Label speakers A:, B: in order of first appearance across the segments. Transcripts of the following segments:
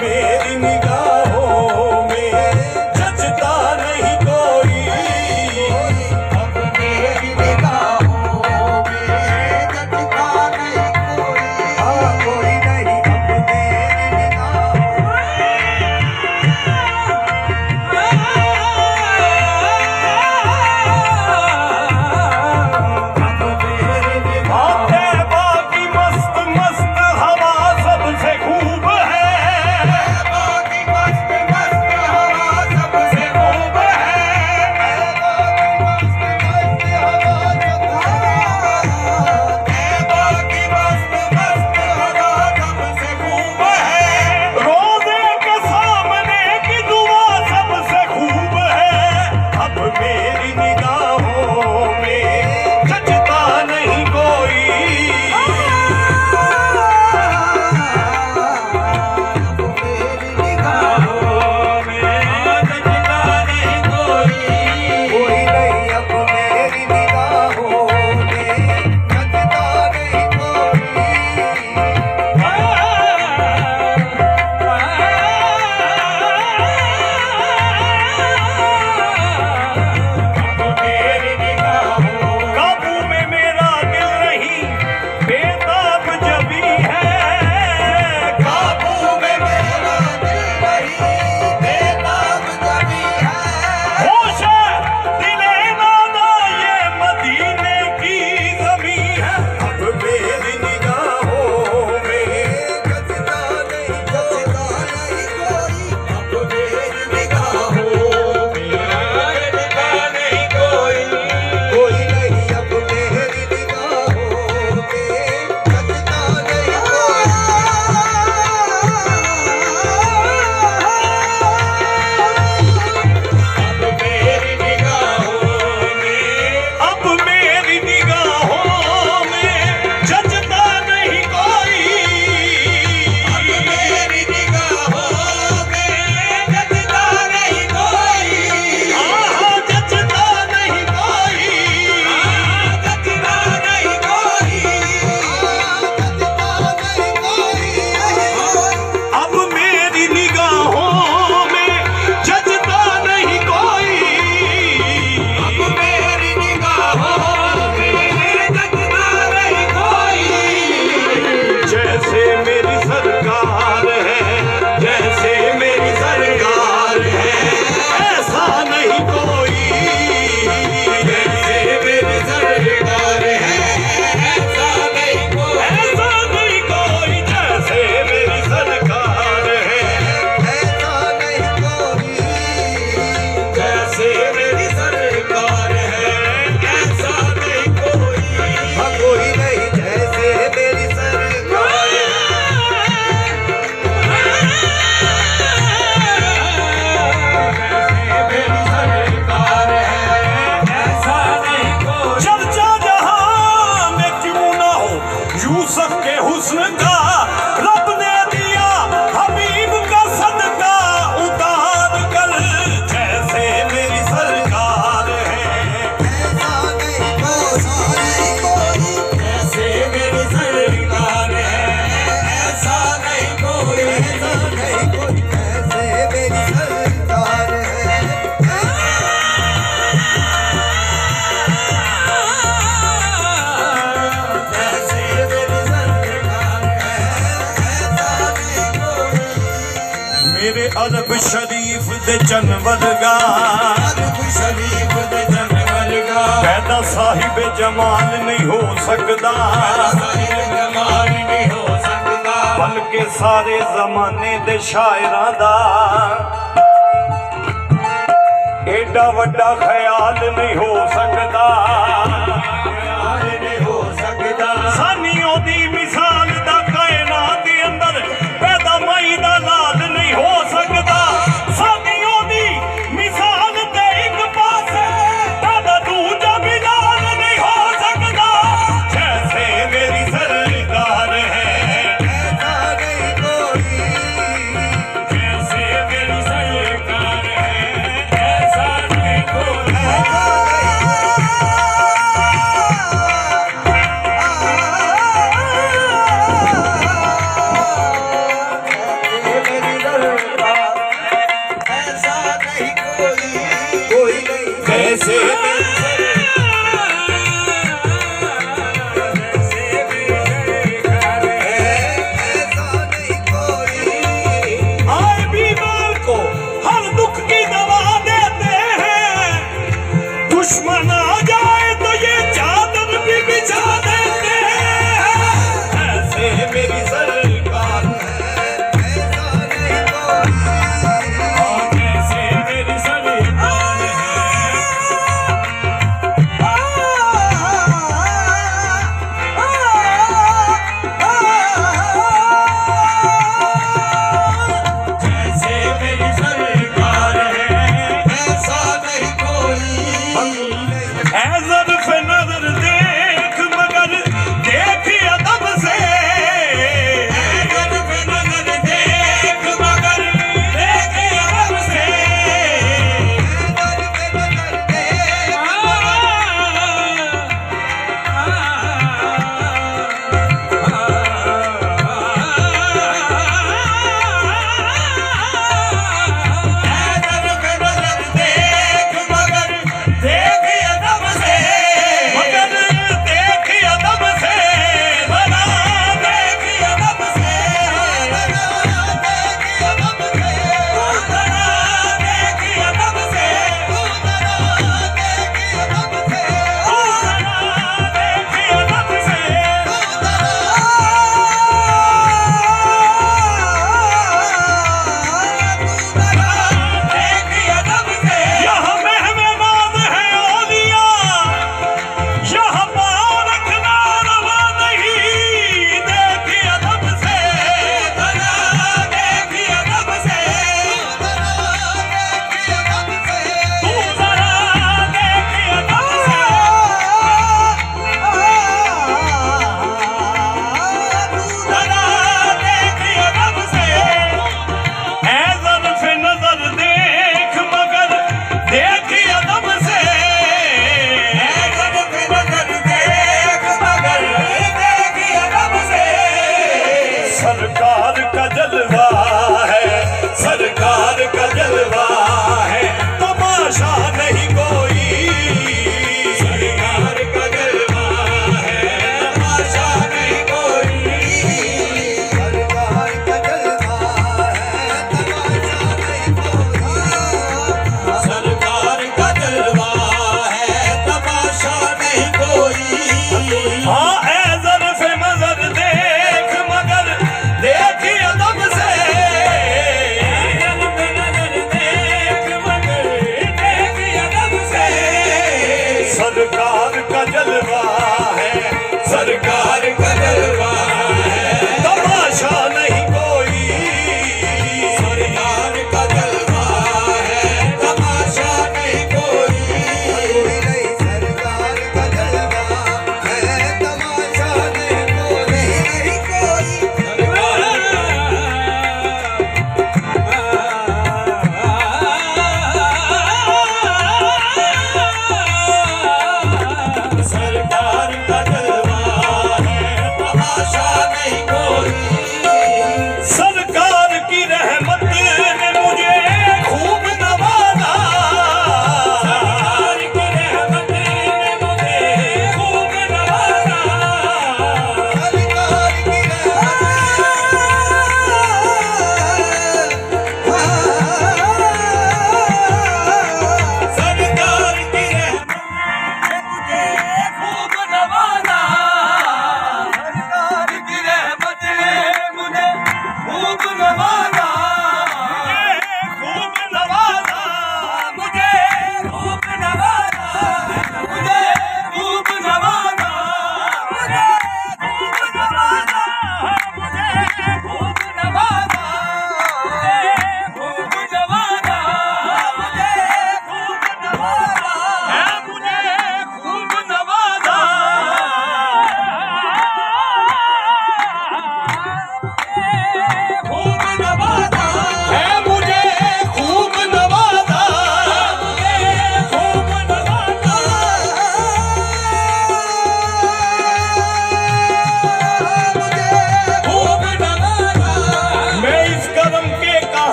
A: मेरी निगाहों में जचता नहीं कोई,
B: अब मेरी निगाहों में जचता नहीं कोई,
A: हाँ कोई नहीं अब मेरी निगाहों हाँ तैबा की मस्त मस्त हवा सबसे खूब है,
B: बाकी मस्त मस्त हवा सबसे खूब है, बाकी मस्त मस्त हवा सबसे खूब है,
A: रोजे के सामने की दुआ सबसे खूब है। अब मेरी निगाहों में जचता नहीं कोई,
B: मेरी निगाहों में जचता नहीं कोई,
A: कोई नहीं अब मेरी निगाहों में
B: जचता नहीं कोई।
A: मेरी निगाहों काबू में मेरा दिल नहीं बेताब जबी है,
B: काबू में मेरा दिल नहीं बेताब जबी है,
A: होश है दिले नादा ये मदीने की ज़मीं है। अब मेरी निगाहों में
B: जचता नहीं कोई, अब मेरी निगाहों में जचता नहीं कोई,
A: कोई नहीं अब
B: मेरी निगाहों में जचता नहीं कोई। अब मेरी निगाहों में
A: अब मेरी निगाहों में जचता नहीं कोई,
B: मेरी निगाहों में जचता नहीं कोई,
A: आहा जचता नहीं कोई,
B: जचता नहीं कोई, जचता नहीं कोई।
A: अब मेरी निगाहों में जचता नहीं कोई,
B: अब मेरी निगाहों में जचता नहीं कोई,
A: जैसे मेरी सरकार है, जैसे मेरी सरकार है, ऐसा नहीं कोई,
B: जैसे मेरी सरकार है ऐसा नहीं कोई,
A: ऐसा नहीं कोई, जैसे मेरी सरकार है,
B: ऐसा नहीं कोई,
A: जैसे मेरी सरकार है,
B: ऐसा नहीं कोई,
A: हाँ कोई नहीं जैसे मेरी सरकार है।
B: मेरी सरकार है ऐसा नहीं कोई।
A: चर्चा जहां में क्यों ना हो यूसुफ के हुस्न का, रब ने दिया हबीब का सदका उतार कर, जैसे मेरी सरकार है,
B: ऐसा नहीं कोई,
A: जैसे मेरी सरकार है,
B: ऐसा नहीं कोई,
A: ऐसा नहीं कोई,
B: ऐसे मेरी सरकार है
A: जैसे मेरी सरकार है।
B: ऐसा नहीं कोई।
A: मेरे अरब शरीफ दे जनवर गा,
B: अरब शरीफ दे जनवर गा,
A: पैदा साहिब जमाल नहीं हो सकता,
B: साहिब जमाल नहीं हो सकता,
A: बल्कि सारे जमाने दे शायरां दा एडा वड्डा ख्याल नहीं हो सकता,
B: ख्याल नहीं हो सकता,
A: सानियों दी मिसाल दा कायनात दे अंदर पैदा मई दा लाल नहीं हो सकता, सानियों दी मिसाल ते एक पासे पैदा दूजा भी लाल नहीं हो सकता, जैसे मेरी सरकार है,
B: ऐसा नहीं कोई,
A: जैसे मेरी सरकार है, ऐसा नहीं कोई।
B: ऐसा नहीं कोई।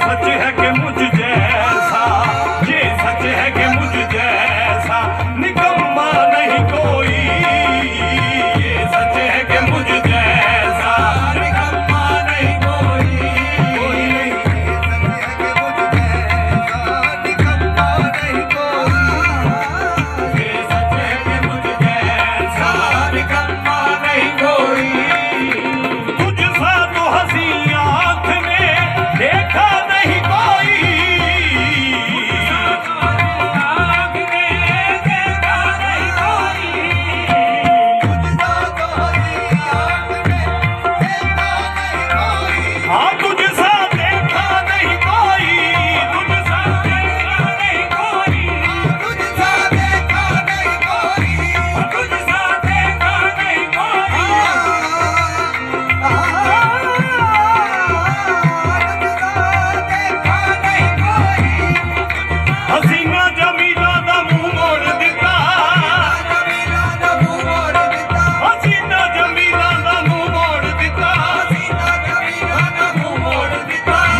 A: सच है कि मुझ जैसा, ये सच है कि मुझ जैसा निकम्मा नहीं कोई, ये सच है कि मुझ जैसा
B: निकम्मा नहीं कोई
A: कोई
B: ये सच है कि मुझ जैसा निकम्मा नहीं कोई
A: तुझ सा तो हंसी आँख ने देखा नहीं कोई,
B: आँख ने देखा नहीं कोई
A: हाँ तुझ सा देखा नहीं कोई, तुझ सा
B: देखा नहीं कोई तुझ सा देखा नहीं कोई तुझ सा देखा नहीं कोई
A: हसीना जमीला दा मुंह मोड़ दिता, हसीना जमीला दा मुंह मोड़ दिता,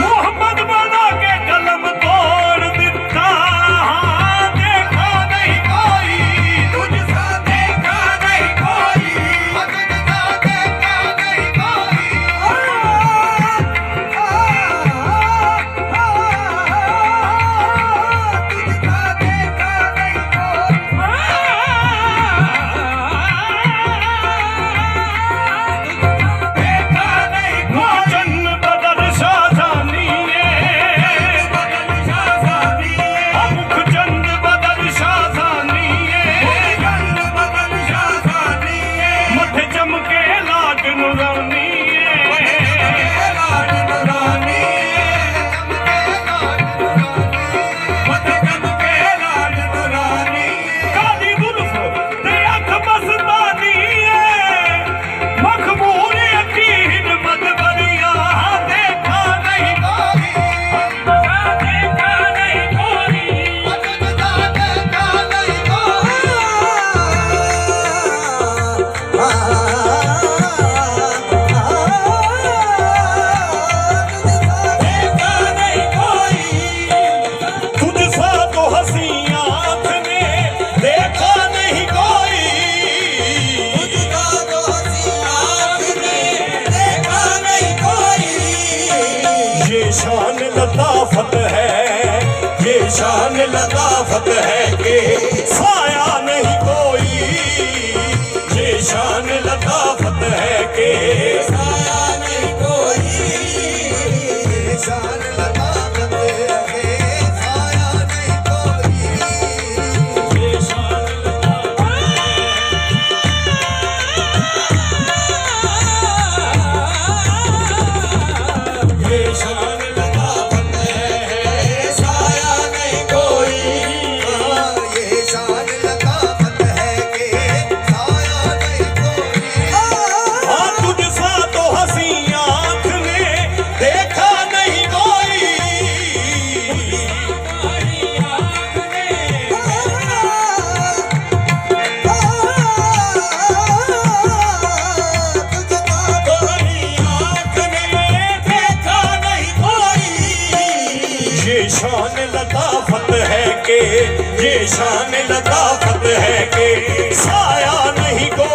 A: मोहम्मद बना के कलम तोड़ दिता, हाँ देखा नहीं कोई, तुझ सा
B: देखा नहीं कोई
A: देखा नहीं कोई चन्न बदल शाहजानिए, मुख चंद बदल शाहजानिए, मथे चमके लाड नुरानिए, काली जुल्फ ते अख मस्तानी मखबूल यकीन मत बनिया, देखा नहीं कोई, देखा नहीं कोई तुझ सा तो हंसी आँख ने देखा नहीं कोई, ये शान लताफत है, ये शान लताफत है कि साया नहीं कोई, ये शान लताफत है कि ये शान ये शान लताफत है, साया नहीं कोई, हाँ तुझ सा तो हंसी आँख ने देखा नहीं कोई, तुम्हारी आँख ने देखा नहीं कोई, ये शान लताफत है कि, ये शान लताफत है कि साया नहीं कोई।